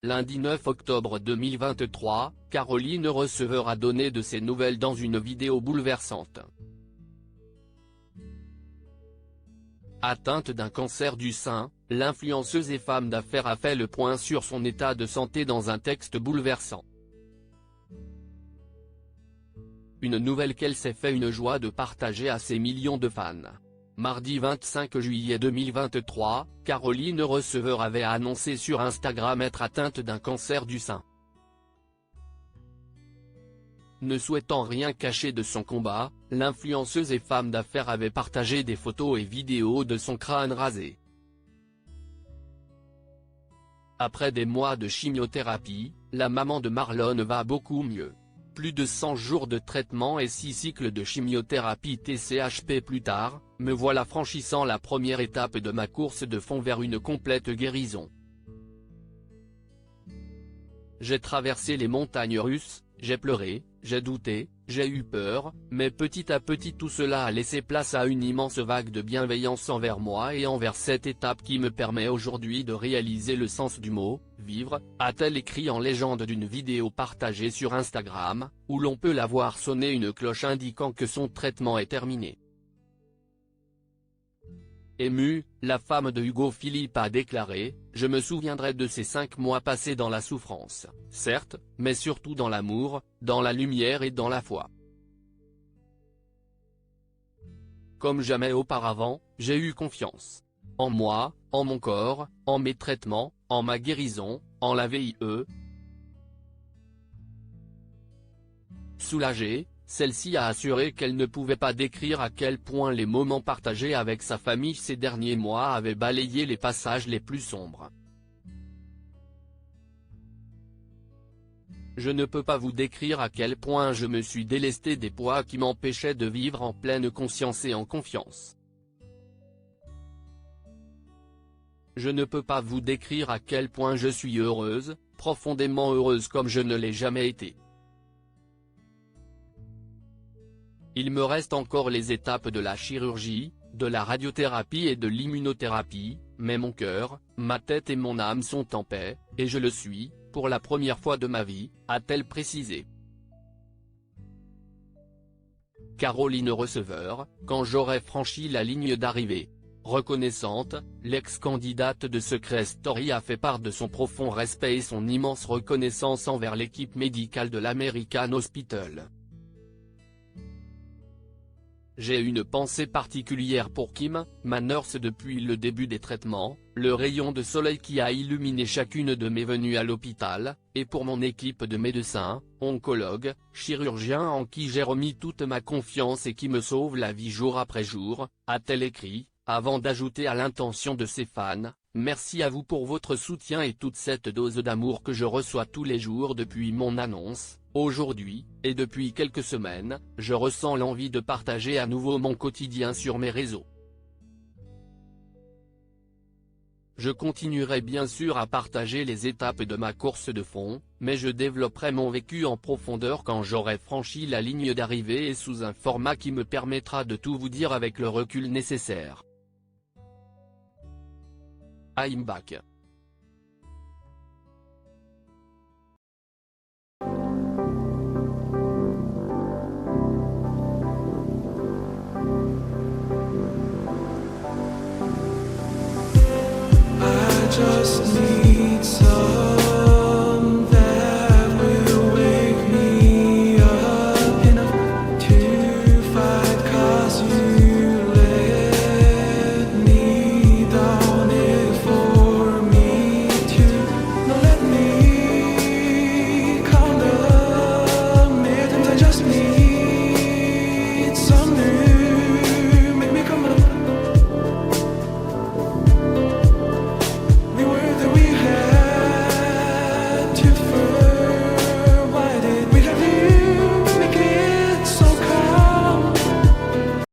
Lundi 9 octobre 2023, Caroline Receveur a donné de ses nouvelles dans une vidéo bouleversante. Atteinte d'un cancer du sein, l'influenceuse et femme d'affaires a fait le point sur son état de santé dans un texte bouleversant. Une nouvelle qu'elle s'est fait une joie de partager à ses millions de fans. Mardi 25 juillet 2023, Caroline Receveur avait annoncé sur Instagram être atteinte d'un cancer du sein. Ne souhaitant rien cacher de son combat, l'influenceuse et femme d'affaires avait partagé des photos et vidéos de son crâne rasé. Après des mois de chimiothérapie, la maman de Marlon va beaucoup mieux. Plus de 100 jours de traitement et 6 cycles de chimiothérapie TCHP plus tard, me voilà franchissant la première étape de ma course de fond vers une complète guérison. J'ai traversé les montagnes russes, j'ai pleuré, j'ai douté, j'ai eu peur, mais petit à petit tout cela a laissé place à une immense vague de bienveillance envers moi et envers cette étape qui me permet aujourd'hui de réaliser le sens du mot « vivre », a-t-elle écrit en légende d'une vidéo partagée sur Instagram, où l'on peut la voir sonner une cloche indiquant que son traitement est terminé. Émue, la femme de Hugo Philippe a déclaré « Je me souviendrai de ces 5 mois passés dans la souffrance, certes, mais surtout dans l'amour, dans la lumière et dans la foi. Comme jamais auparavant, j'ai eu confiance. En moi, en mon corps, en mes traitements, en ma guérison, en la VIE. » Soulagée, celle-ci a assuré qu'elle ne pouvait pas décrire à quel point les moments partagés avec sa famille ces derniers mois avaient balayé les passages les plus sombres. « Je ne peux pas vous décrire à quel point je me suis délesté des poids qui m'empêchaient de vivre en pleine conscience et en confiance. Je ne peux pas vous décrire à quel point je suis heureuse, profondément heureuse comme je ne l'ai jamais été. Il me reste encore les étapes de la chirurgie, de la radiothérapie et de l'immunothérapie, mais mon cœur, ma tête et mon âme sont en paix, et je le suis, pour la première fois de ma vie, a-t-elle précisé. Caroline Receveur, quand j'aurai franchi la ligne d'arrivée. Reconnaissante, l'ex-candidate de Secret Story a fait part de son profond respect et son immense reconnaissance envers l'équipe médicale de l'American Hospital. J'ai une pensée particulière pour Kim, ma nurse depuis le début des traitements, le rayon de soleil qui a illuminé chacune de mes venues à l'hôpital, et pour mon équipe de médecins, oncologues, chirurgiens en qui j'ai remis toute ma confiance et qui me sauvent la vie jour après jour, a-t-elle écrit, avant d'ajouter à l'intention de ses fans, « Merci à vous pour votre soutien et toute cette dose d'amour que je reçois tous les jours depuis mon annonce. Aujourd'hui, et depuis quelques semaines, je ressens l'envie de partager à nouveau mon quotidien sur mes réseaux. Je continuerai bien sûr à partager les étapes de ma course de fond, mais je développerai mon vécu en profondeur quand j'aurai franchi la ligne d'arrivée et sous un format qui me permettra de tout vous dire avec le recul nécessaire. I'm back.